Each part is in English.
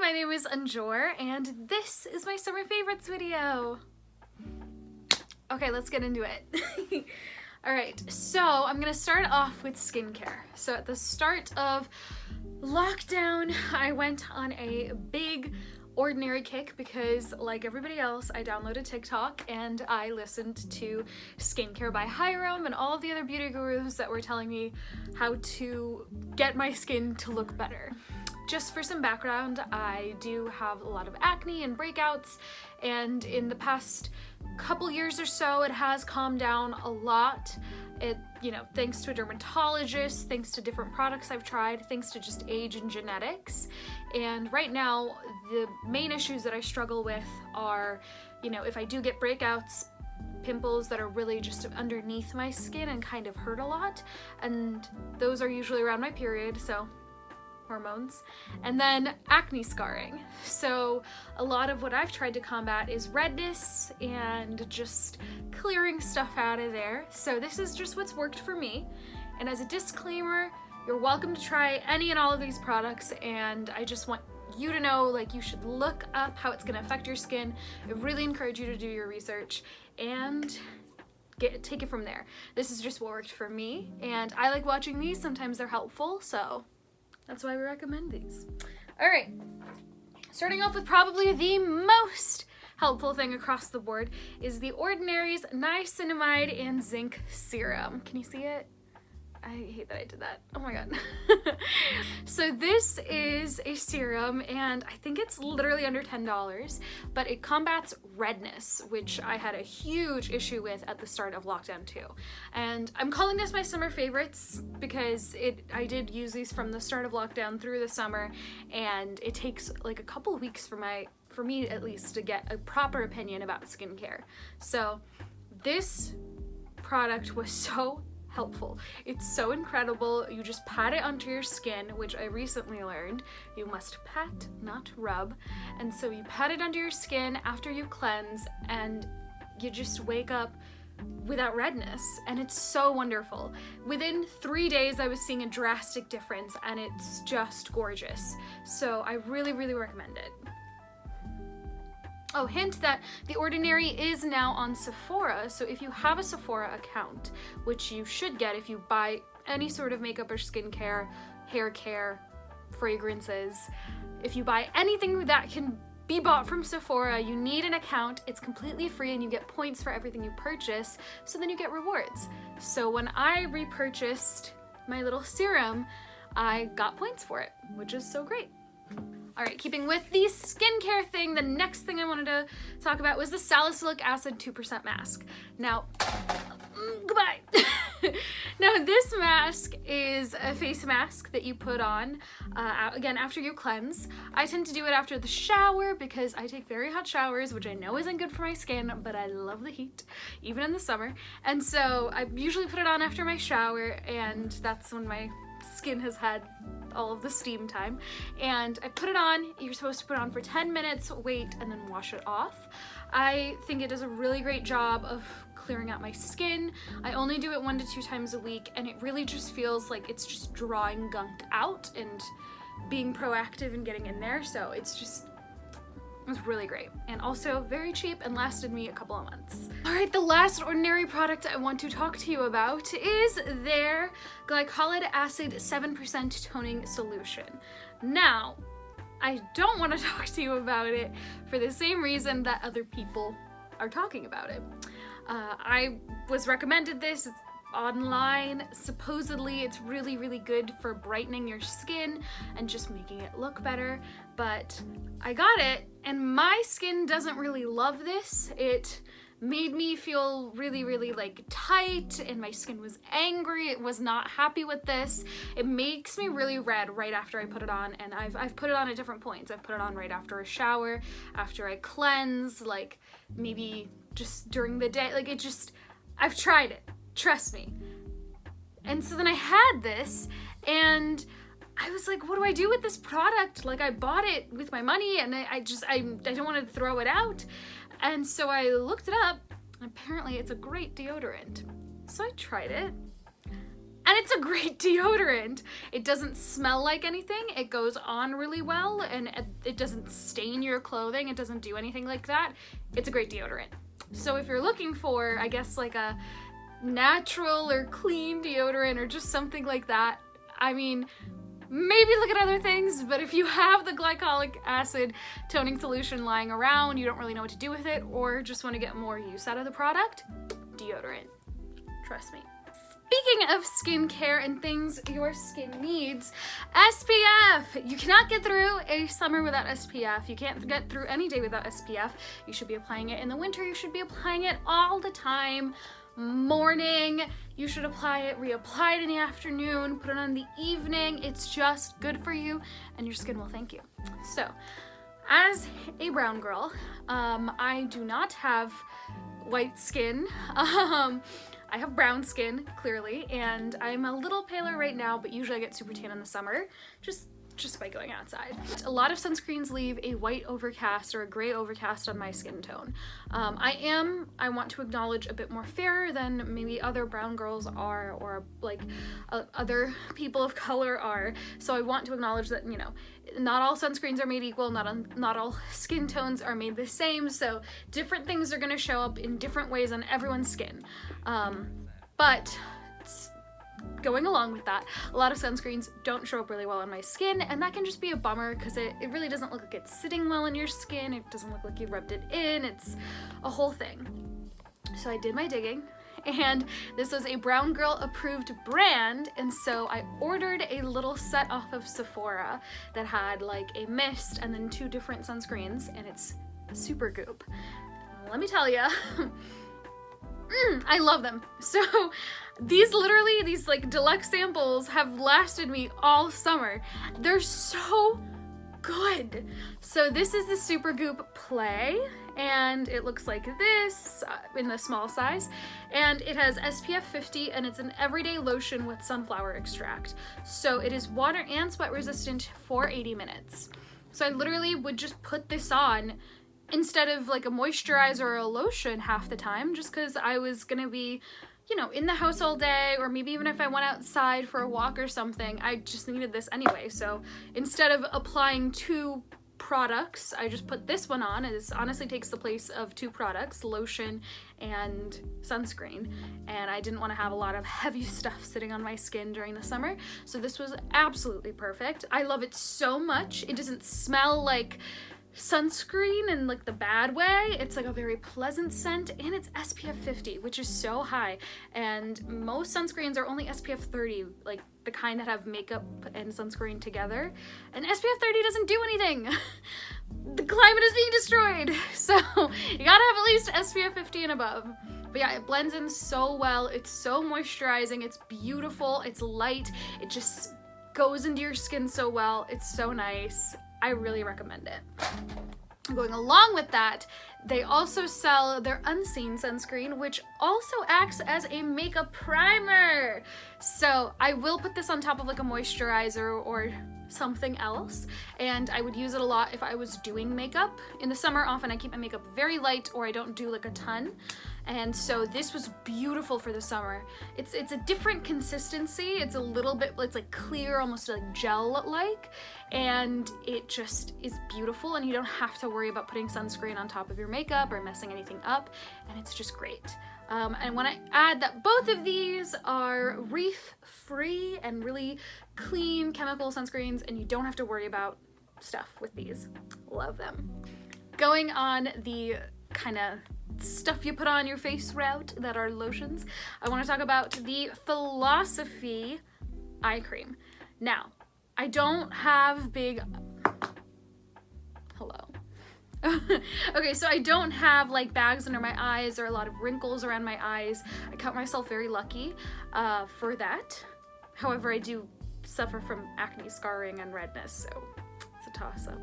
my name is Anjor, and this is my summer favorites video. Okay, let's get into it. Alright, so I'm gonna start off with skincare. So at the start of lockdown, I went on a big ordinary kick because, like everybody else, I downloaded TikTok and I listened to Skincare by Hiram and all of the other beauty gurus that were telling me how to get my skin to look better. Just for some background, I do have a lot of acne and breakouts, and in the past couple years or so, it has calmed down a lot. Thanks to a dermatologist, thanks to different products I've tried, thanks to just age and genetics. And right now, the main issues that I struggle with are, if I do get breakouts, pimples that are really just underneath my skin and kind of hurt a lot. And those are usually around my period, so hormones. And then acne scarring. So a lot of what I've tried to combat is redness and just clearing stuff out of there. So this is just what's worked for me. And as a disclaimer, you're welcome to try any and all of these products, and I just want you to know, you should look up how it's going to affect your skin. I really encourage you to do your research and take it from there. This is just what worked for me, and I like watching these. Sometimes they're helpful, so that's why we recommend these. All right, starting off with probably the most helpful thing across the board is The Ordinary's Niacinamide and Zinc Serum. Can you see it? I hate that I did that. Oh my god. So this is a serum, and I think it's literally under $10, but it combats redness, which I had a huge issue with at the start of lockdown too. And I'm calling this my summer favorites because I did use these from the start of lockdown through the summer, and it takes like a couple of weeks for me at least to get a proper opinion about skincare. So this product was so helpful. It's so incredible. You just pat it onto your skin, which I recently learned. You must pat, not rub. And so you pat it under your skin after you cleanse, and you just wake up without redness, and it's so wonderful. Within 3 days, I was seeing a drastic difference, and it's just gorgeous. So I really, really recommend it. Oh, hint that The Ordinary is now on Sephora, so if you have a Sephora account, which you should get if you buy any sort of makeup or skincare, hair care, fragrances, if you buy anything that can be bought from Sephora, you need an account. It's completely free and you get points for everything you purchase, so then you get rewards. So when I repurchased my little serum, I got points for it, which is so great. All right, keeping with the skincare thing, the next thing I wanted to talk about was the salicylic acid 2% mask. Now, goodbye. Now, this mask is a face mask that you put on, again, after you cleanse. I tend to do it after the shower because I take very hot showers, which I know isn't good for my skin, but I love the heat, even in the summer. And so I usually put it on after my shower, and that's when my skin has had all of the steam time. And I put it on. You're supposed to put it on for 10 minutes, wait, and then wash it off. I think it does a really great job of clearing out my skin. I only do it 1 to 2 times a week, and it really just feels like it's just drawing gunk out and being proactive and getting in there. So it was really great, and also very cheap and lasted me a couple of months. All right, the last Ordinary product I want to talk to you about is their glycolic acid 7% toning solution. Now, I don't want to talk to you about it for the same reason that other people are talking about it. I was recommended this. It's online. Supposedly it's really, really good for brightening your skin and just making it look better, but I got it and my skin doesn't really love this. It made me feel really, really tight, and my skin was angry. It was not happy with this. It makes me really red right after I put it on, and I've put it on at different points. I've put it on right after a shower, after I cleanse, maybe just during the day. I've tried it. Trust me. And so then I had this, and I was like, what do I do with this product? I bought it with my money, and I don't want to throw it out. And so I looked it up, and apparently it's a great deodorant. So I tried it, and And it's a great deodorant. It doesn't smell like anything. It goes on really well, and it doesn't stain your clothing. It doesn't do anything like that. It's a great deodorant. So if you're looking for, I guess, like a natural or clean deodorant or just something like that, I mean, maybe look at other things, but if you have the glycolic acid toning solution lying around, you don't really know what to do with it, or just want to get more use out of the product, deodorant. Trust me. Speaking of skincare and things your skin needs, SPF! You cannot get through a summer without SPF. You can't get through any day without SPF. You should be applying it in the winter. You should be applying it all the time. Morning, you should apply it, reapply it in the afternoon, put it on in the evening. It's just good for you, and your skin will thank you. So, as a brown girl, I do not have white skin. I have brown skin, clearly, and I'm a little paler right now, but usually I get super tan in the summer, just by going outside. A lot of sunscreens leave a white overcast or a gray overcast on my skin tone. I want to acknowledge a bit more fairer than maybe other brown girls are, or like other people of color are. So I want to acknowledge that, you know, not all sunscreens are made equal, not all skin tones are made the same, so different things are gonna show up in different ways on everyone's skin. But going along with that, a lot of sunscreens don't show up really well on my skin, and that can just be a bummer because it really doesn't look like it's sitting well in your skin. It doesn't look like you rubbed it in. It's a whole thing. So I did my digging, and this was a brown girl approved brand, and so I ordered a little set off of Sephora that had like a mist and then 2 different sunscreens, and it's super goop. Let me tell ya, I love them. So these like deluxe samples have lasted me all summer. They're so good. So this is the Super Goop Play, and it looks like this in the small size, and it has SPF 50, and it's an everyday lotion with sunflower extract. So it is water and sweat resistant for 80 minutes. So I literally would just put this on instead of like a moisturizer or a lotion half the time, just because I was gonna be, you know, in the house all day, or maybe even if I went outside for a walk or something, I just needed this anyway. So instead of applying 2 products, I just put this one on, and this honestly takes the place of 2 products, lotion and sunscreen, and I didn't want to have a lot of heavy stuff sitting on my skin during the summer, so this was absolutely perfect. I love it so much. It doesn't smell like sunscreen in like the bad way. It's like a very pleasant scent, and it's SPF 50, which is so high, and most sunscreens are only SPF 30, like the kind that have makeup and sunscreen together, and SPF 30 doesn't do anything. The climate is being destroyed, so you gotta have at least SPF 50 and above. But yeah, it blends in so well. It's so moisturizing, it's beautiful, it's light, it just goes into your skin so well. It's so nice. I really recommend it. Going along with that, they also sell their unseen sunscreen, which also acts as a makeup primer. So I will put this on top of like a moisturizer or something else, and I would use it a lot if I was doing makeup. In the summer, often I keep my makeup very light, or I don't do like a ton. And so this was beautiful for the summer. It's a different consistency. It's a little bit, it's like clear, almost like gel-like, and it just is beautiful, and you don't have to worry about putting sunscreen on top of your makeup or messing anything up, and it's just great. And when I add that both of these are reef-free and really clean chemical sunscreens, and you don't have to worry about stuff with these. Love them. Going on the kind of stuff you put on your face route that are lotions, I want to talk about the Philosophy eye cream. Now, I don't have big... Hello. Okay, so I don't have like bags under my eyes or a lot of wrinkles around my eyes. I count myself very lucky for that. However, I do suffer from acne, scarring, and redness, so it's a toss-up.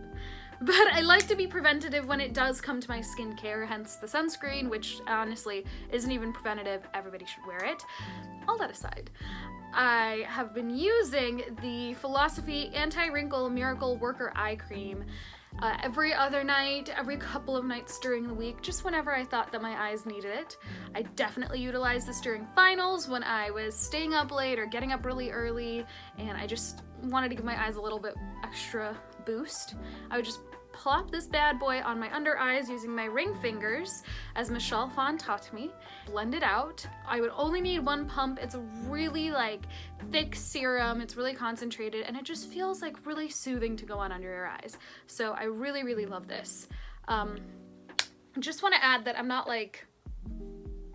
But I like to be preventative when it does come to my skincare, hence the sunscreen, which honestly isn't even preventative. Everybody should wear it. All that aside, I have been using the Philosophy Anti-Wrinkle Miracle Worker Eye Cream, every other night, every couple of nights during the week, just whenever I thought that my eyes needed it. I definitely utilized this during finals when I was staying up late or getting up really early and I just wanted to give my eyes a little bit extra boost. I would just plop this bad boy on my under eyes using my ring fingers, as Michelle Phan taught me. Blend it out. I would only need one pump. It's a really like thick serum. It's really concentrated and it just feels like really soothing to go on under your eyes. So I really, really love this. Just want to add that I'm not like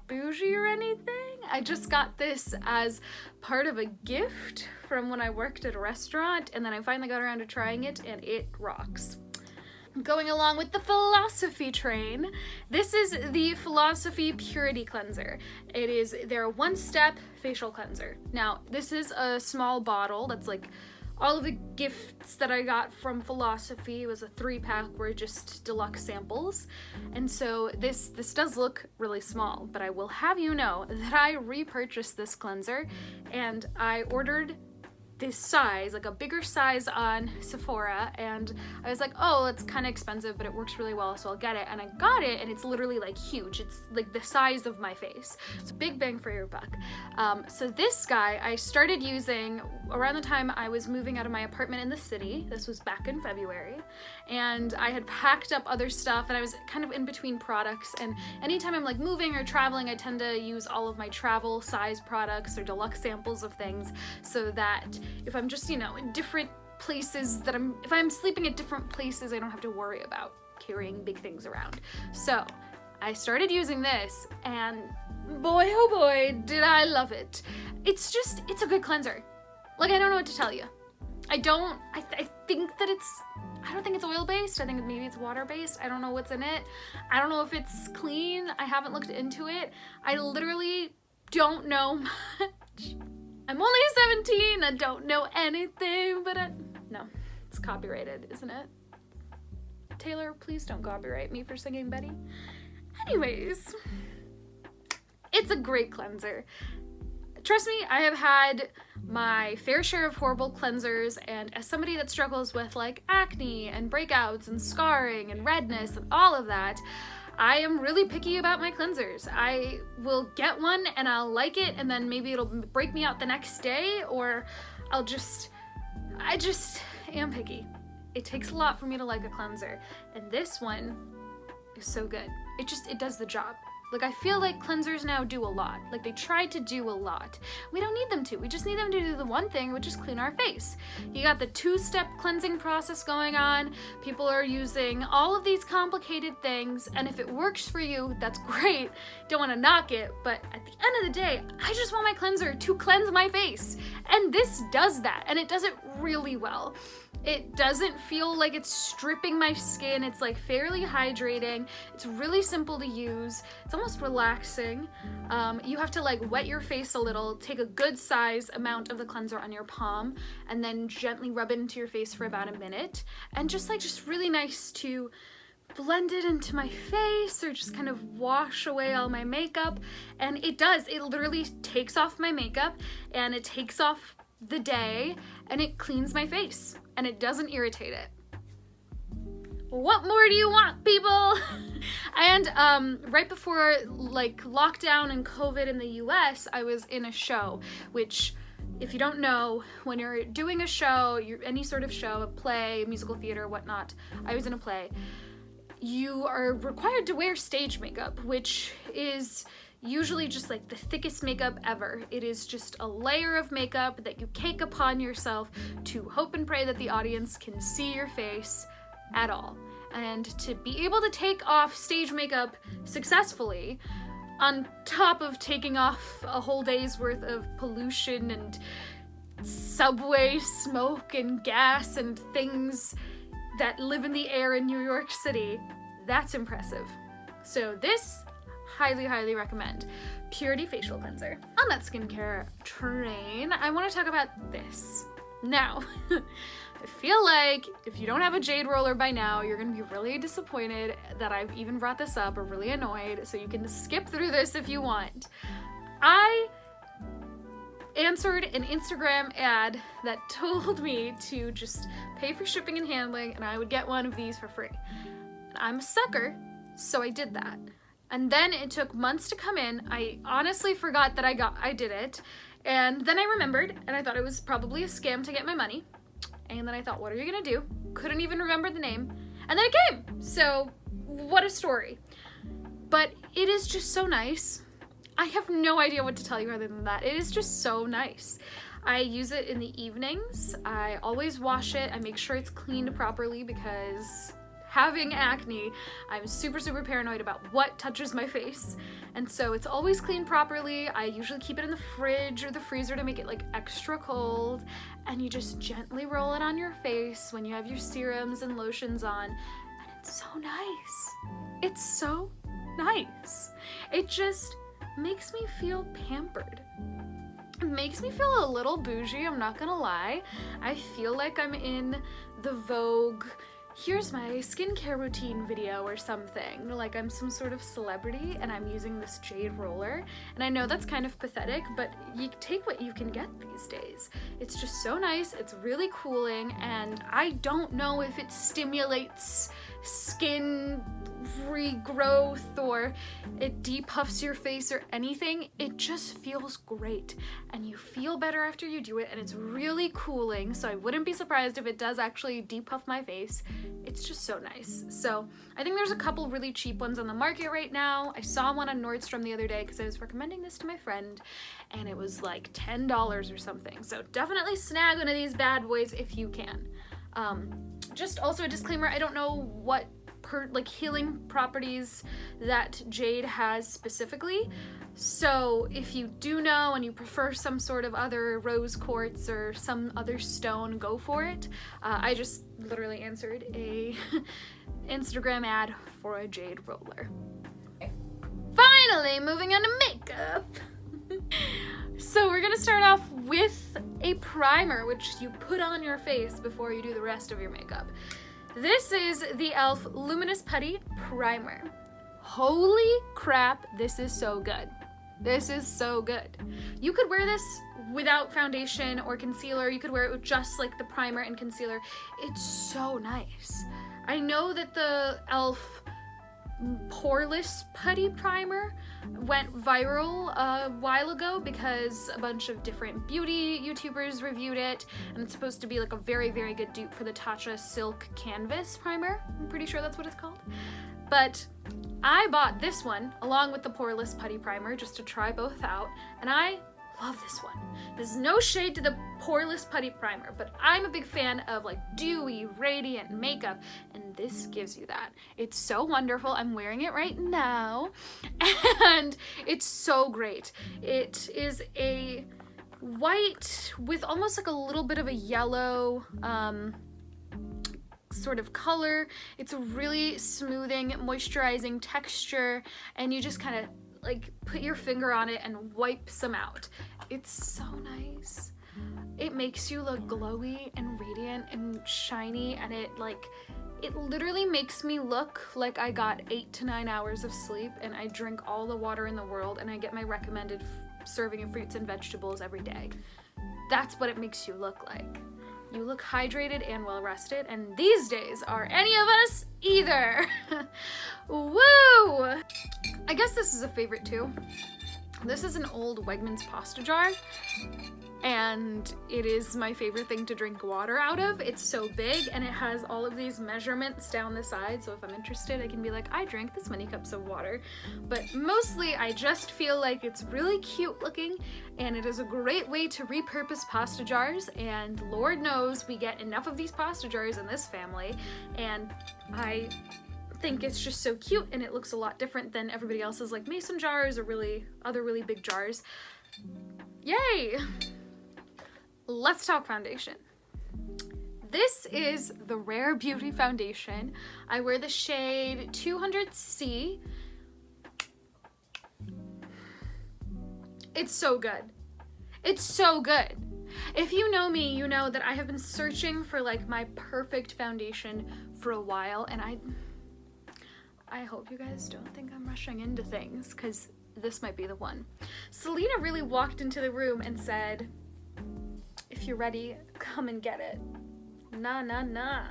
bougie or anything. I just got this as part of a gift from when I worked at a restaurant and then I finally got around to trying it and it rocks. Going along with the Philosophy train, this is the Philosophy Purity Cleanser. It is their one-step facial cleanser. Now, this is a small bottle that's like all of the gifts that I got from Philosophy. It was a 3-pack, were just deluxe samples. And so this does look really small, but I will have you know that I repurchased this cleanser and I ordered this size, like a bigger size on Sephora, and I was like, oh, it's kind of expensive, but it works really well, so I'll get it. And I got it, and it's literally like huge. It's like the size of my face. It's big bang for your buck. So this guy I started using around the time I was moving out of my apartment in the city. This was back in February, and I had packed up other stuff, and I was kind of in between products. And anytime I'm like moving or traveling, I tend to use all of my travel size products or deluxe samples of things, so that if I'm just, you know, in different places if I'm sleeping at different places, I don't have to worry about carrying big things around. So I started using this and boy, oh boy, did I love it. It's a good cleanser. Like, I don't know what to tell you. I don't think it's oil-based. I think maybe it's water-based. I don't know what's in it. I don't know if it's clean. I haven't looked into it. I literally don't know much. I'm only 17, I don't know anything, but no, it's copyrighted, isn't it? Taylor, please don't copyright me for singing Betty. Anyways, it's a great cleanser. Trust me, I have had my fair share of horrible cleansers, and as somebody that struggles with like acne and breakouts and scarring and redness and all of that, I am really picky about my cleansers. I will get one and I'll like it and then maybe it'll break me out the next day, or I just am picky. It takes a lot for me to like a cleanser, and this one is so good. It does the job. Like, I feel like cleansers now do a lot. Like, they try to do a lot. We don't need them to. We just need them to do the one thing, which is clean our face. You got the 2-step cleansing process going on. People are using all of these complicated things, and if it works for you, that's great. Don't want to knock it, but at the end of the day, I just want my cleanser to cleanse my face. And this does that, and it does it really well. It doesn't feel like it's stripping my skin. It's like fairly hydrating. It's really simple to use. It's almost relaxing. You have to like wet your face a little, take a good size amount of the cleanser on your palm, and then gently rub it into your face for about a minute. And just really nice to blend it into my face or just kind of wash away all my makeup. And it literally takes off my makeup and it takes off the day and it cleans my face and it doesn't irritate it. What more do you want, people? And right before like lockdown and COVID in the US, I was in a show, which if you don't know, when you're doing a show, any sort of show, a play, musical theater, whatnot, I was in a play, you are required to wear stage makeup, which is usually just like the thickest makeup ever. It is just a layer of makeup that you cake upon yourself to hope and pray that the audience can see your face at all. And to be able to take off stage makeup successfully, on top of taking off a whole day's worth of pollution and subway smoke and gas and things that live in the air in New York City, that's impressive. So this, highly, highly recommend. Purity Facial Cleanser. On that skincare train, I want to talk about this. Now, I feel like if you don't have a jade roller by now, you're going to be really disappointed that I've even brought this up, or really annoyed, so you can skip through this if you want. I answered an Instagram ad that told me to just pay for shipping and handling and I would get one of these for free. And I'm a sucker, so I did that. And then it took months to come in. I honestly forgot that I did it. And then I remembered, and I thought it was probably a scam to get my money. And then I thought, what are you gonna do? Couldn't even remember the name. And then it came. So what a story. But it is just so nice. I have no idea what to tell you other than that. It is just so nice. I use it in the evenings. I always wash it. I make sure it's cleaned properly because having acne, I'm super paranoid about what touches my face. And so it's always cleaned properly. I usually keep it in the fridge or the freezer to make it like extra cold. And you just gently roll it on your face when you have your serums and lotions on. And it's so nice. It's so nice. It just makes me feel pampered. It makes me feel a little bougie, I'm not gonna lie. I feel like I'm in the Vogue, here's my skincare routine video or something. Like I'm some sort of celebrity and I'm using this jade roller. And I know that's kind of pathetic, but you take what you can get these days. It's just so nice, it's really cooling, and I don't know if it stimulates skin regrowth or it depuffs your face or anything. It just feels great and you feel better after you do it, and it's really cooling, so I wouldn't be surprised if it does actually depuff my face. It's just so nice. So I think there's a couple really cheap ones on the market right now. I saw one on Nordstrom the other day because I was recommending this to my friend and it was like $10 or something. So definitely snag one of these bad boys if you can. Just also a disclaimer, I don't know what healing properties that jade has specifically. So if you do know and you prefer some sort of other rose quartz or some other stone, go for it. I just literally answered a Instagram ad for a jade roller. Finally, moving on to makeup. So we're gonna start off with a primer, which you put on your face before you do the rest of your makeup. This is the e.l.f. Luminous Putty Primer. Holy crap, this is so good. This is so good. You could wear this without foundation or concealer. You could wear it with just like the primer and concealer. It's so nice. I know that the e.l.f. Poreless Putty Primer went viral a while ago because a bunch of different beauty YouTubers reviewed it, and it's supposed to be like a very good dupe for the Tatcha Silk Canvas Primer. I'm pretty sure that's what it's called. But I bought this one along with the Poreless Putty Primer just to try both out, and I love this one. There's no shade to the Poreless Putty Primer, but I'm a big fan of like dewy, radiant makeup, and this gives you that. It's so wonderful. I'm wearing it right now, and it's so great. It is a white with almost like a little bit of a yellow sort of color. It's a really smoothing, moisturizing texture, and you just kind of like put your finger on it and wipe some out. It's so nice. It makes you look glowy and radiant and shiny, and it literally makes me look like I got 8 to 9 hours of sleep and I drink all the water in the world and I get my recommended serving of fruits and vegetables every day. That's what it makes you look like. You look hydrated and well rested, and these days are any of us either. Woo! I guess this is a favorite too. This is an old Wegmans pasta jar, and it is my favorite thing to drink water out of. It's so big, and it has all of these measurements down the side, so if I'm interested, I can be like, I drank this many cups of water. But mostly, I just feel like it's really cute looking, and it is a great way to repurpose pasta jars, and Lord knows we get enough of these pasta jars in this family, and I think it's just so cute, and it looks a lot different than everybody else's like mason jars or other really big jars. Yay! Let's talk foundation. This is the Rare Beauty foundation. I wear the shade 200C. It's so good. It's so good. If you know me, you know that I have been searching for like my perfect foundation for a while, and I hope you guys don't think I'm rushing into things, because this might be the one. Selena really walked into the room and said, if you're ready, come and get it. Nah, nah, nah.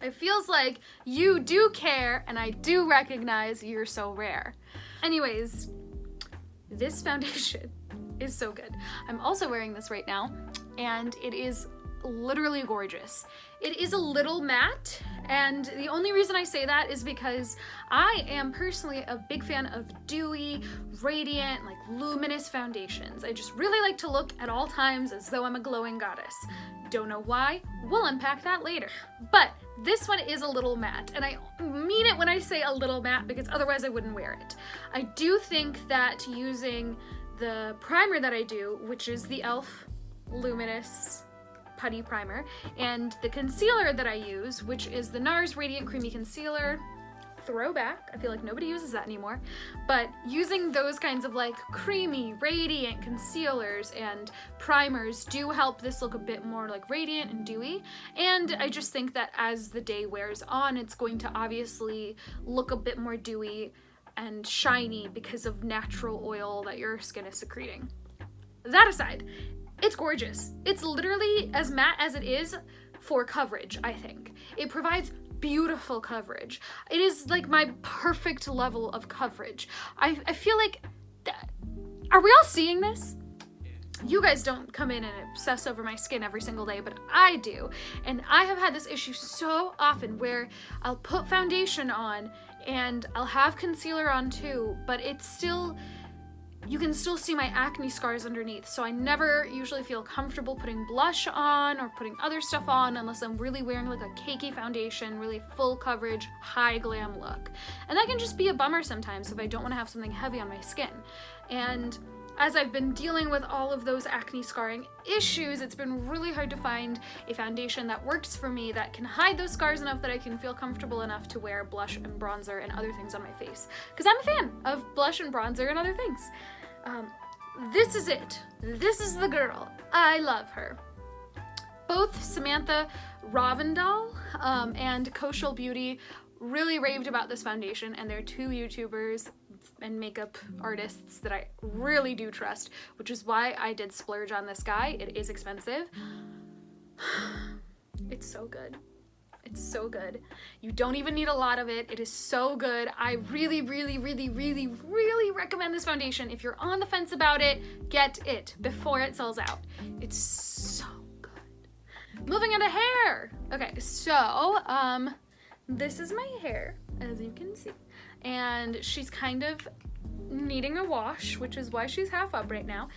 It feels like you do care, and I do recognize you're so rare. Anyways, this foundation is so good. I'm also wearing this right now, and it is literally gorgeous. It is a little matte, and the only reason I say that is because I am personally a big fan of dewy, radiant, like luminous foundations. I just really like to look at all times as though I'm a glowing goddess. Don't know why, we'll unpack that later. But this one is a little matte, and I mean it when I say a little matte because otherwise I wouldn't wear it. I do think that using the primer that I do, which is the e.l.f. Luminous Putty Primer, and the concealer that I use, which is the NARS Radiant Creamy Concealer, throwback, I feel like nobody uses that anymore, but using those kinds of like creamy, radiant concealers and primers do help this look a bit more like radiant and dewy, and I just think that as the day wears on, it's going to obviously look a bit more dewy and shiny because of natural oil that your skin is secreting. That aside, it's gorgeous. It's literally as matte as it is for coverage, I think. It provides beautiful coverage. It is like my perfect level of coverage. I feel like, are we all seeing this? You guys don't come in and obsess over my skin every single day, but I do. And I have had this issue so often where I'll put foundation on and I'll have concealer on too, but it's still, you can still see my acne scars underneath, so I never usually feel comfortable putting blush on or putting other stuff on unless I'm really wearing like a cakey foundation, really full coverage, high glam look. And that can just be a bummer sometimes if I don't want to have something heavy on my skin. And as I've been dealing with all of those acne scarring issues, it's been really hard to find a foundation that works for me that can hide those scars enough that I can feel comfortable enough to wear blush and bronzer and other things on my face. Because I'm a fan of blush and bronzer and other things. This is it. This is the girl. I love her. Both Samantha Ravindal and Koshal Beauty really raved about this foundation, and they're two YouTubers and makeup artists that I really do trust, which is why I did splurge on this guy. It is expensive. It's so good. It's so good. You don't even need a lot of it. It is so good. I really, really, really, really, really recommend this foundation. If you're on the fence about it, get it before it sells out. It's so good. Moving on to hair. Okay, so, this is my hair, as you can see. And she's kind of needing a wash, which is why she's half up right now.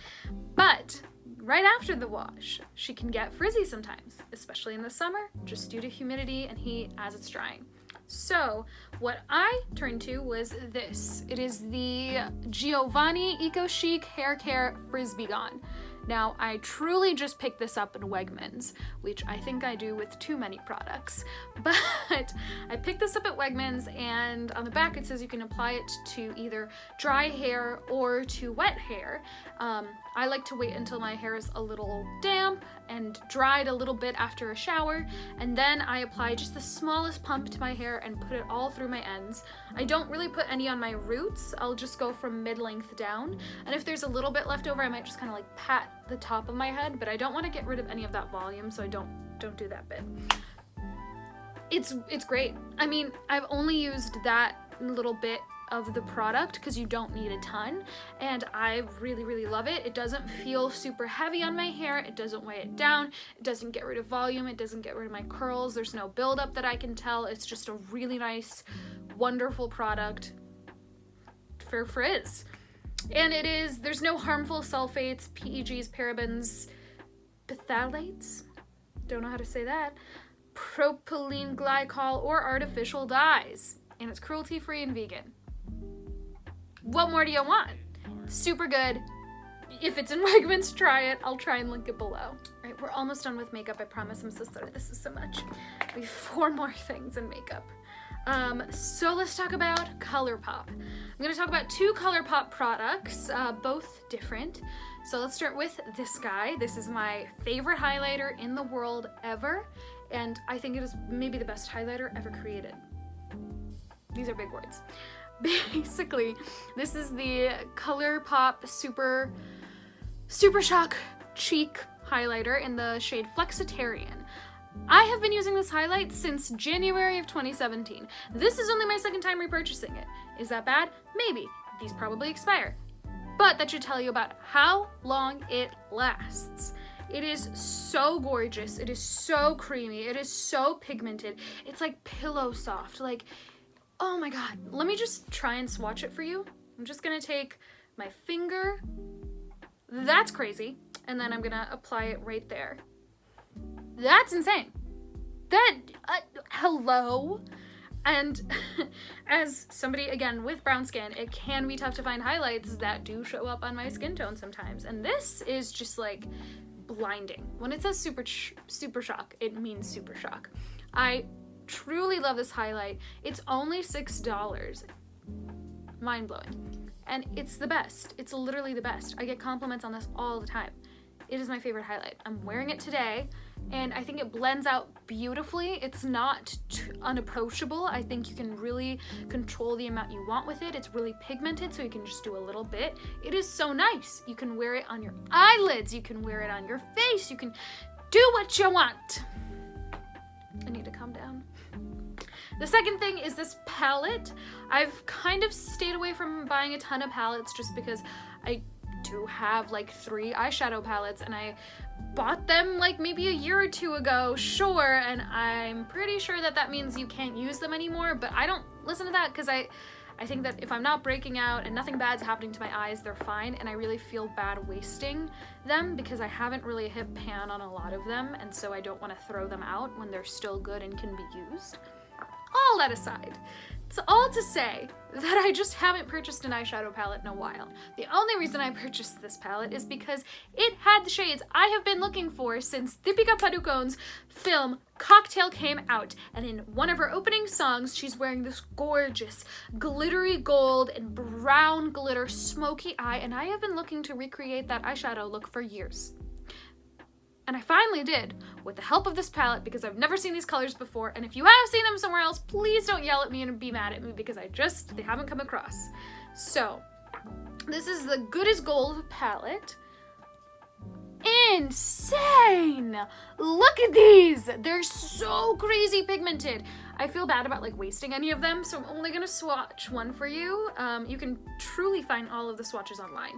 But right after the wash, she can get frizzy sometimes, especially in the summer, just due to humidity and heat as it's drying. So what I turned to was this. It is the Giovanni Eco Chic Hair Care Frizz-Be Gone. Now, I truly just picked this up in Wegmans, which I think I do with too many products, but I picked this up at Wegmans, and on the back it says you can apply it to either dry hair or to wet hair. I like to wait until my hair is a little damp and dried a little bit after a shower, and then I apply just the smallest pump to my hair and put it all through my ends. I don't really put any on my roots. I'll just go from mid-length down, and if there's a little bit left over, I might just kind of like pat the top of my head, but I don't want to get rid of any of that volume, so I don't do that bit. It's great. I mean, I've only used that little bit of the product because you don't need a ton, and I really, really love it. It doesn't feel super heavy on my hair. It doesn't weigh it down. It doesn't get rid of volume. It doesn't get rid of my curls. There's no buildup that I can tell. It's just a really nice, wonderful product for frizz. And there's no harmful sulfates, PEGs, parabens, phthalates, don't know how to say that, propylene glycol, or artificial dyes. And it's cruelty-free and vegan. What more do you want? Super good. If it's in Wegmans, try it. I'll try and link it below. All right, we're almost done with makeup, I promise. I'm so sorry this is so much. We have 4 more things in makeup. So let's talk about ColourPop. I'm going to talk about 2 ColourPop products, both different. So let's start with this guy. This is my favorite highlighter in the world ever, and I think it is maybe the best highlighter ever created. These are big words. basically, this is the ColourPop Super Shock Cheek highlighter in the shade Flexitarian. I have been using this highlight since January of 2017. This is only my second time repurchasing it. Is that bad? Maybe. These probably expire. But that should tell you about how long it lasts. It is so gorgeous. It is so creamy. It is so pigmented. It's like pillow soft. Like, oh my god. Let me just try and swatch it for you. I'm just gonna take my finger. That's crazy. And then I'm gonna apply it right there. That's insane. Hello? And as somebody, again, with brown skin, it can be tough to find highlights that do show up on my skin tone sometimes. And this is just like blinding. When it says super shock, it means super shock. I truly love this highlight. It's only $6. Mind blowing. And it's the best. It's literally the best. I get compliments on this all the time. It is my favorite highlight. I'm wearing it today, and I think it blends out beautifully. It's not unapproachable. I think you can really control the amount you want with it. It's really pigmented, so you can just do a little bit. It is so nice. You can wear it on your eyelids. You can wear it on your face. You can do what you want. I need to calm down. The second thing is this palette. I've kind of stayed away from buying a ton of palettes just because I do have like 3 eyeshadow palettes, and I bought them like maybe a year or 2 ago, sure, and I'm pretty sure that means you can't use them anymore, but I don't listen to that because I think that if I'm not breaking out and nothing bad's happening to my eyes, they're fine, and I really feel bad wasting them because I haven't really hit pan on a lot of them, and so I don't want to throw them out when they're still good and can be used. All that aside, it's all to say that I just haven't purchased an eyeshadow palette in a while. The only reason I purchased this palette is because it had the shades I have been looking for since Deepika Padukone's film Cocktail came out, and in one of her opening songs, she's wearing this gorgeous glittery gold and brown glitter smoky eye, and I have been looking to recreate that eyeshadow look for years. And I finally did, with the help of this palette, because I've never seen these colors before, and if you have seen them somewhere else, please don't yell at me and be mad at me, because they haven't come across. So, this is the Good as Gold palette. Insane! Look at these! They're so crazy pigmented. I feel bad about like wasting any of them, so I'm only gonna swatch one for you. You can truly find all of the swatches online.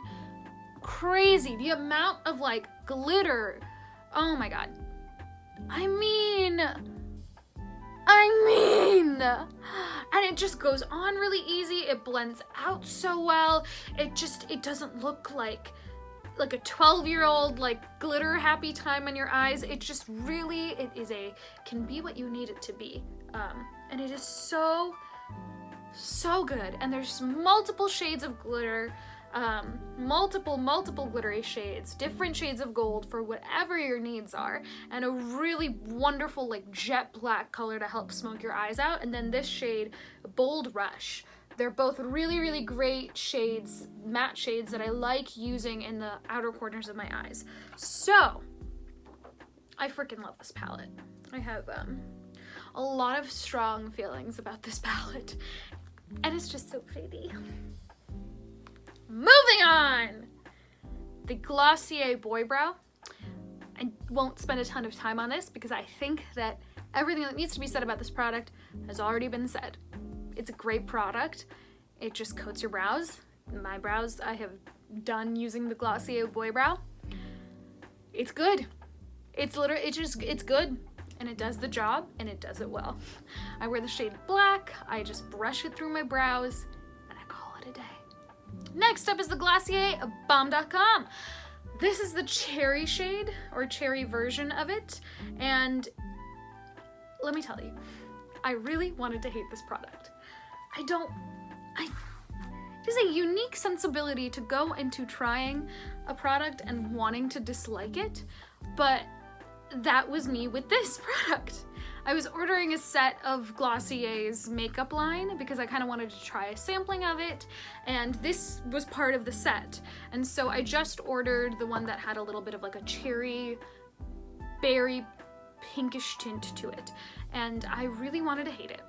Crazy, the amount of like glitter. Oh my god. I mean, and it just goes on really easy. It blends out so well. It doesn't look like a 12-year-old like glitter happy time in your eyes. It just really, can be what you need it to be. And it is so good. And there's multiple shades of glitter. Multiple glittery shades, different shades of gold for whatever your needs are, and a really wonderful like jet black color to help smoke your eyes out, and then this shade, Bold Rush. They're both really great shades, matte shades that I like using in the outer corners of my eyes. So, I freaking love this palette. I have a lot of strong feelings about this palette, and it's just so pretty. Moving on! The Glossier Boy Brow. I won't spend a ton of time on this because I think that everything that needs to be said about this product has already been said. It's a great product. It just coats your brows. My brows, I have done using the Glossier Boy Brow. It's good. It's good. And it does the job, and it does it well. I wear the shade black. I just brush it through my brows, and I call it a day. Next up is the Glossier Bomb.com. This is the cherry shade, or cherry version of it, and let me tell you, I really wanted to hate this product. It is a unique sensibility to go into trying a product and wanting to dislike it, but that was me with this product. I was ordering a set of Glossier's makeup line because I kind of wanted to try a sampling of it, and this was part of the set. And so I just ordered the one that had a little bit of like a cherry berry pinkish tint to it, and I really wanted to hate it.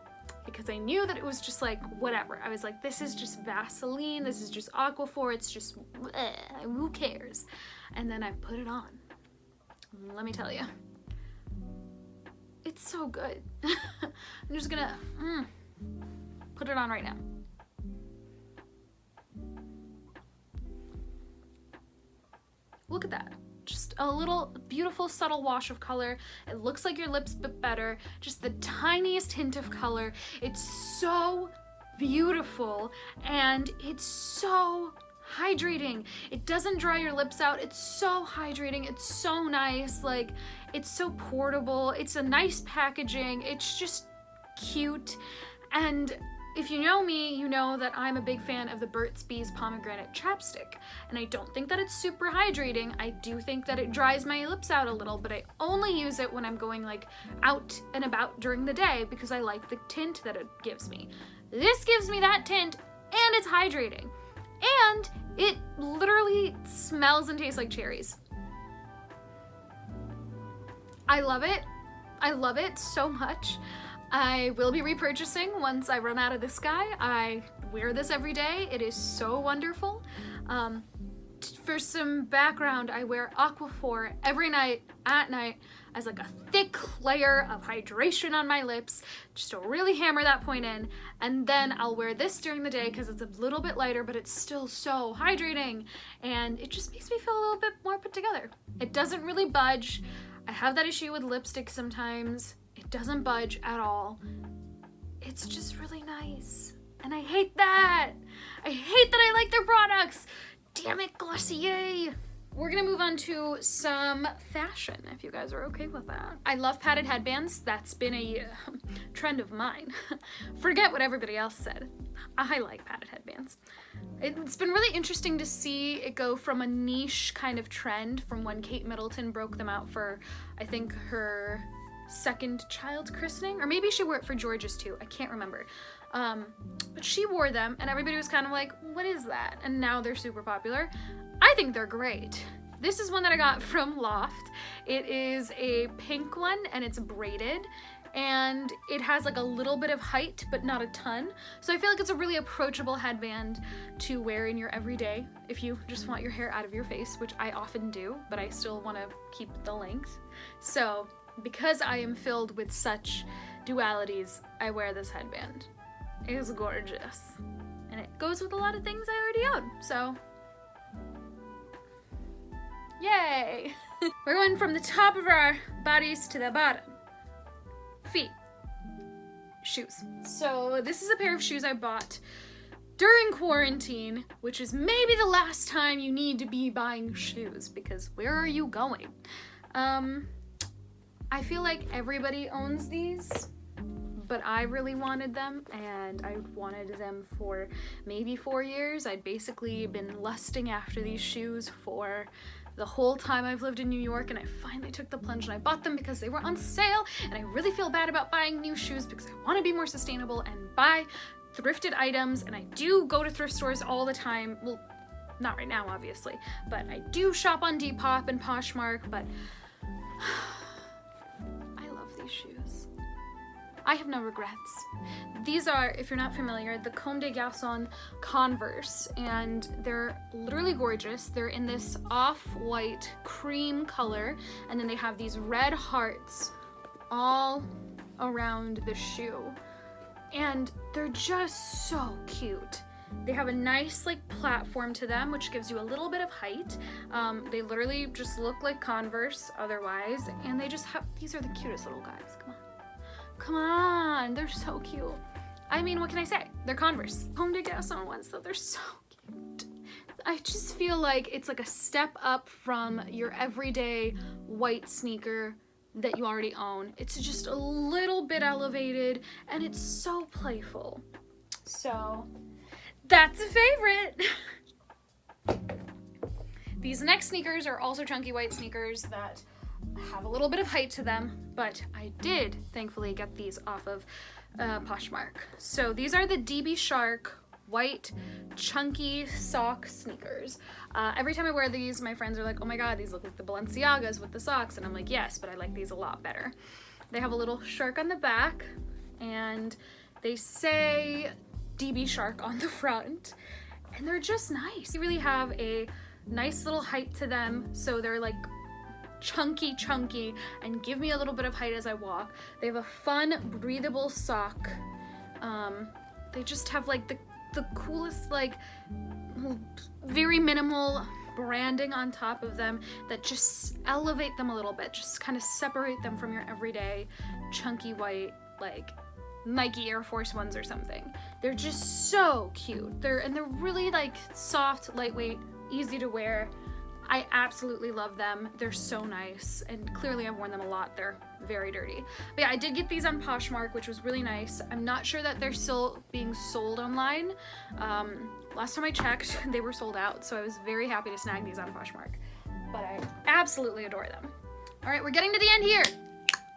because I knew that it was just like, whatever. I was like, this is just Vaseline, this is just Aquaphor, it's just, who cares? And then I put it on. Let me tell you, it's so good. I'm just gonna put it on right now. Look at that. Just a little beautiful subtle wash of color. It looks like your lips but better. Just the tiniest hint of color. It's so beautiful and it's so hydrating. It doesn't dry your lips out. It's so hydrating. It's so nice. Like, it's so portable. It's a nice packaging. It's just cute. And if you know me, you know that I'm a big fan of the Burt's Bees pomegranate chapstick, and I don't think that it's super hydrating. I do think that it dries my lips out a little, but I only use it when I'm going like out and about during the day because I like the tint that it gives me. This gives me that tint, and it's hydrating, and it literally smells and tastes like cherries. I love it. I love it so much. I will be repurchasing once I run out of this guy. I wear this every day. It is so wonderful. For some background, I wear Aquaphor every night at night as like a thick layer of hydration on my lips, just to really hammer that point in. And then I'll wear this during the day because it's a little bit lighter, but it's still so hydrating. And it just makes me feel a little bit more put together. It doesn't really budge. I have that issue with lipstick sometimes. It doesn't budge at all. It's just really nice. And I hate that. I hate that I like their products. Damn it, Glossier. We're gonna move on to some fashion, if you guys are okay with that. I love padded headbands. That's been a trend of mine. Forget what everybody else said. I like padded headbands. It's been really interesting to see it go from a niche kind of trend from when Kate Middleton broke them out for, I think, her second child christening, or maybe she wore it for George's too. I can't remember. But she wore them and everybody was kind of like, what is that? And now they're super popular. I think they're great. This is one that I got from Loft. It is a pink one and it's braided and it has like a little bit of height but not a ton. So I feel like it's a really approachable headband to wear in your everyday if you just want your hair out of your face, which I often do, but I still want to keep the length. So because I am filled with such dualities, I wear this headband. It is gorgeous. And it goes with a lot of things I already own, so yay! We're going from the top of our bodies to the bottom. Feet. Shoes. So this is a pair of shoes I bought during quarantine, which is maybe the last time you need to be buying shoes, because where are you going? I feel like everybody owns these, but I really wanted them, and I wanted them for maybe 4 years. I'd basically been lusting after these shoes for the whole time I've lived in New York, and I finally took the plunge and I bought them because they were on sale, and I really feel bad about buying new shoes because I want to be more sustainable and buy thrifted items, and I do go to thrift stores all the time. Well, not right now, obviously, but I do shop on Depop and Poshmark, but shoes. I have no regrets. These are, if you're not familiar, the Comme des Garçons Converse, and they're literally gorgeous. They're in this off-white cream color, and then they have these red hearts all around the shoe, and they're just so cute. They have a nice like platform to them, which gives you a little bit of height. They literally just look like Converse otherwise, and they just have, these are the cutest little guys. Come on. Come on, they're so cute. I mean, what can I say? They're Converse. Comme des Garçons ones, though, they're so cute. I just feel like it's like a step up from your everyday white sneaker that you already own. It's just a little bit elevated, and it's so playful. So that's a favorite. These next sneakers are also chunky white sneakers that have a little bit of height to them, but I did thankfully get these off of Poshmark. So these are the DB Shark white chunky sock sneakers. Every time I wear these, my friends are like, oh my god, these look like the Balenciagas with the socks, and I'm like, yes, but I like these a lot better. They have a little shark on the back, and They say DB Shark on the front, and they're just nice. They really have a nice little height to them, so they're like chunky and give me a little bit of height as I walk. They have a fun, breathable sock. They just have like the coolest, like, very minimal branding on top of them that just elevate them a little bit, just kind of separate them from your everyday chunky white, like, Nike Air Force Ones or something. They're just so cute. They're really like soft, lightweight, easy to wear. I absolutely love them. They're so nice, and clearly I've worn them a lot. They're very dirty. But yeah, I did get these on Poshmark, which was really nice. I'm not sure that they're still being sold online. Last time I checked, they were sold out, so I was very happy to snag these on Poshmark. But I absolutely adore them. All right, we're getting to the end here.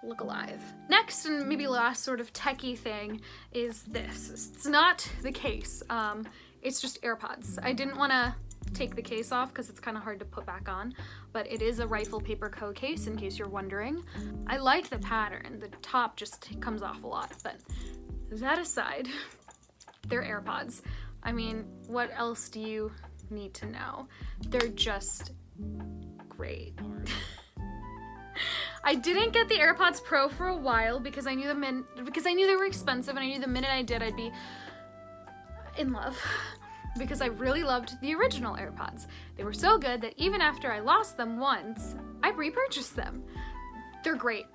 Look alive. Next, and maybe last sort of techie thing, is this. It's not the case. It's just AirPods. I didn't want to take the case off because it's kind of hard to put back on, but it is a Rifle Paper Co case, in case you're wondering. I like the pattern. The top just comes off a lot, but that aside, they're AirPods. I mean, what else do you need to know? They're just great. I didn't get the AirPods Pro for a while because I knew they were expensive, and I knew the minute I did, I'd be in love. Because I really loved the original AirPods. They were so good that even after I lost them once, I repurchased them. They're great.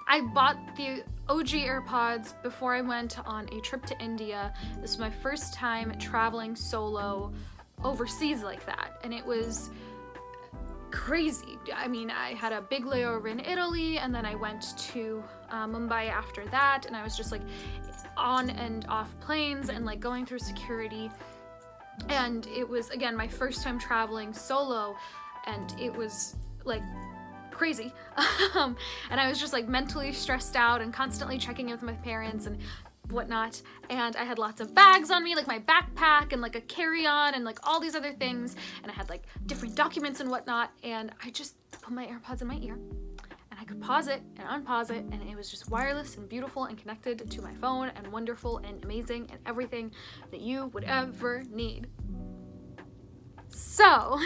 I bought the OG AirPods before I went on a trip to India. This was my first time traveling solo overseas like that, and it was crazy. I mean, I had a big layover in Italy, and then I went to Mumbai after that, and I was just like on and off planes and like going through security. And it was, again, my first time traveling solo, and it was like crazy. And I was just like mentally stressed out and constantly checking in with my parents and whatnot. And I had lots of bags on me, like my backpack and like a carry-on and like all these other things. And I had like different documents and whatnot. And I just put my AirPods in my ear, and I could pause it and unpause it, and it was just wireless and beautiful and connected to my phone and wonderful and amazing and everything that you would ever need. So,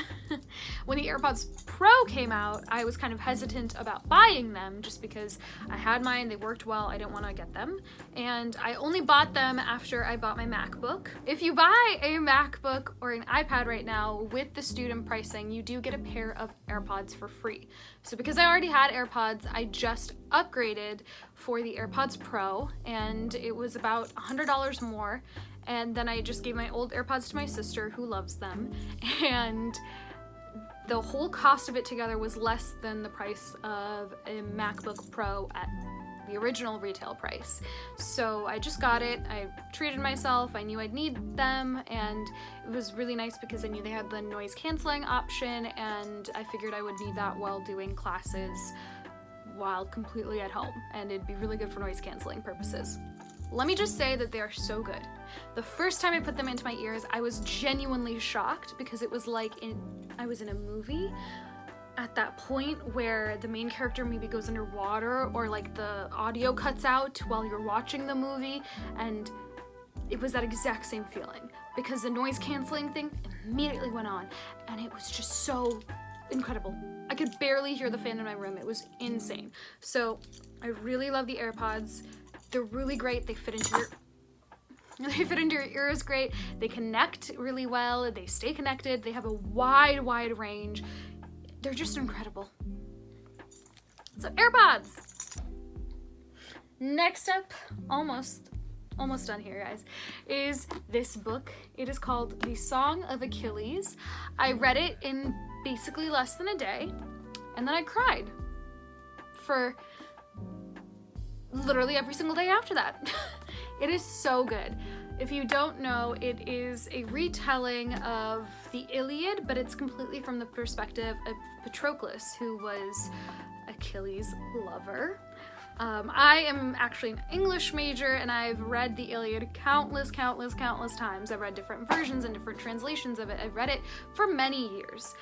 when the AirPods Pro came out, I was kind of hesitant about buying them just because I had mine, they worked well, I didn't want to get them. And I only bought them after I bought my MacBook. If you buy a MacBook or an iPad right now with the student pricing, you do get a pair of AirPods for free. So because I already had AirPods, I just upgraded for the AirPods Pro, and it was about $100 more. And then I just gave my old AirPods to my sister, who loves them, and the whole cost of it together was less than the price of a MacBook Pro at the original retail price. So I just got it, I treated myself, I knew I'd need them, and it was really nice because I knew they had the noise canceling option, and I figured I would need that while doing classes while completely at home, and it'd be really good for noise canceling purposes. Let me just say that they are so good. The first time I put them into my ears, I was genuinely shocked because it was like I was in a movie at that point where the main character maybe goes underwater, or like the audio cuts out while you're watching the movie, and it was that exact same feeling because the noise canceling thing immediately went on, and it was just so incredible. I could barely hear the fan in my room. It was insane. So I really love the AirPods. They're really great. They fit into your ears great. They connect really well. They stay connected. They have a wide range. They're just incredible. So AirPods. Next up, almost done here, guys, is this book. It is called The Song of Achilles. I read it in basically less than a day, and then I cried for literally every single day after that. It is so good. If you don't know, it is a retelling of the Iliad, but it's completely from the perspective of Patroclus, who was Achilles' lover. I am actually an English major, and I've read the Iliad countless times. I've read different versions and different translations of it. I've read it for many years,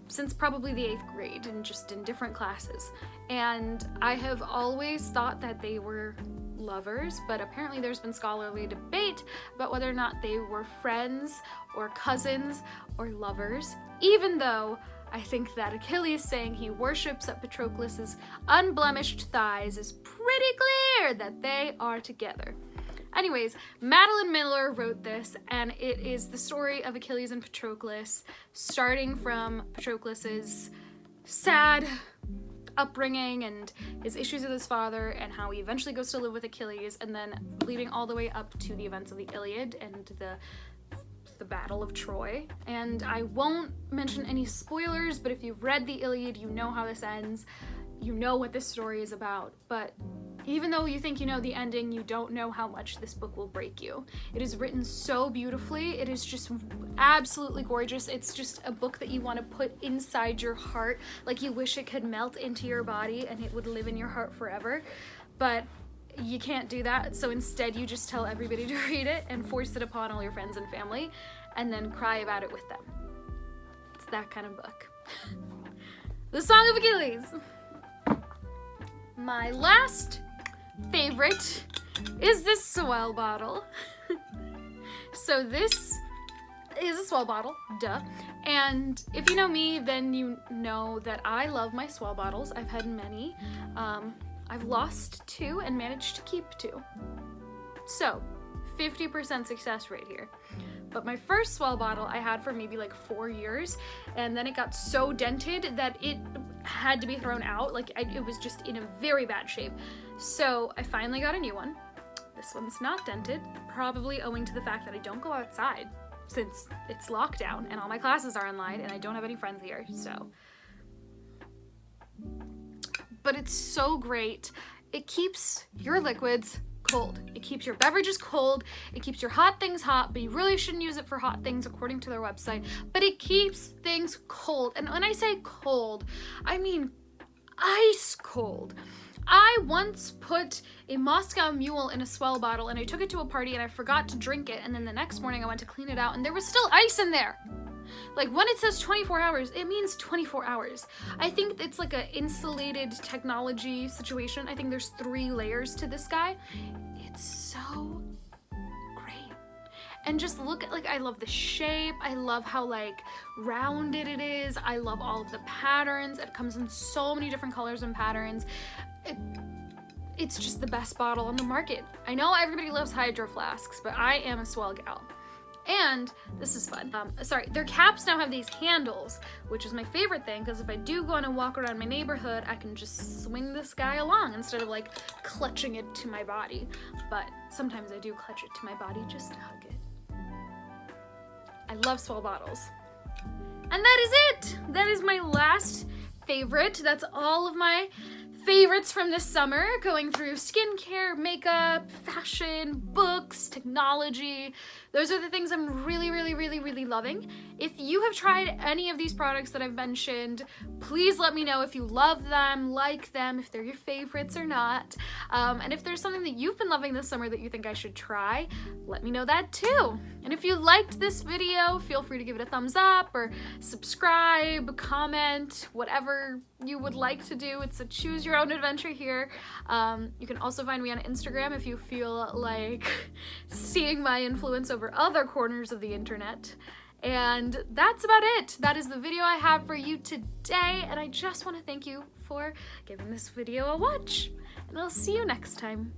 since probably the 8th grade, and just in different classes. And I have always thought that they were lovers, but apparently there's been scholarly debate about whether or not they were friends or cousins or lovers, even though I think that Achilles saying he worships at Patroclus's unblemished thighs is pretty clear that they are together. Anyways, Madeline Miller wrote this, and it is the story of Achilles and Patroclus, starting from Patroclus's sad upbringing and his issues with his father and how he eventually goes to live with Achilles, and then leading all the way up to the events of the Iliad and the Battle of Troy. And I won't mention any spoilers, but if you've read the Iliad, you know how this ends. You know what this story is about, but even though you think you know the ending, you don't know how much this book will break you. It is written so beautifully. It is just absolutely gorgeous. It's just a book that you want to put inside your heart, like you wish it could melt into your body and it would live in your heart forever. But you can't do that, so instead you just tell everybody to read it and force it upon all your friends and family, and then cry about it with them. It's that kind of book. The Song of Achilles. My last favorite is this Swell bottle. So this is a Swell bottle, duh. And if you know me, then you know that I love my Swell bottles. I've had many. I've lost 2 and managed to keep 2. So 50% success rate here. But my first Swell bottle I had for maybe like 4 years, and then it got so dented that it had to be thrown out. Like it was just in a very bad shape. So I finally got a new one. This one's not dented, probably owing to the fact that I don't go outside since it's lockdown and all my classes are online and I don't have any friends here, so. But it's so great. It keeps your liquids cold. It keeps your beverages cold. It keeps your hot things hot, but you really shouldn't use it for hot things according to their website. But it keeps things cold. And when I say cold, I mean ice cold. I once put a Moscow Mule in a Swell bottle and I took it to a party and I forgot to drink it, and then the next morning I went to clean it out and there was still ice in there. Like when it says 24 hours, it means 24 hours. I think it's like an insulated technology situation. I think there's 3 layers to this guy. It's so great. And just look at, like, I love the shape. I love how like rounded it is. I love all of the patterns. It comes in so many different colors and patterns. It's just the best bottle on the market. I know everybody loves Hydro Flasks, but I am a Swell gal. And this is fun. Their caps now have these handles, which is my favorite thing, because if I do go on a walk around my neighborhood, I can just swing this guy along instead of like clutching it to my body. But sometimes I do clutch it to my body just to hug it. I love Swell bottles. And that is it. That is my last favorite. That's all of my favorites from this summer, going through skincare, makeup, fashion, books, technology. Those are the things I'm really, really, really, really loving. If you have tried any of these products that I've mentioned, please let me know if you love them, like them, if they're your favorites or not. And if there's something that you've been loving this summer that you think I should try, let me know that too. And if you liked this video, feel free to give it a thumbs up or subscribe, comment, whatever you would like to do. It's a choose your own adventure here. You can also find me on Instagram if you feel like seeing my influence over other corners of the internet. And that's about it. That is the video I have for you today, and I just want to thank you for giving this video a watch, and I'll see you next time.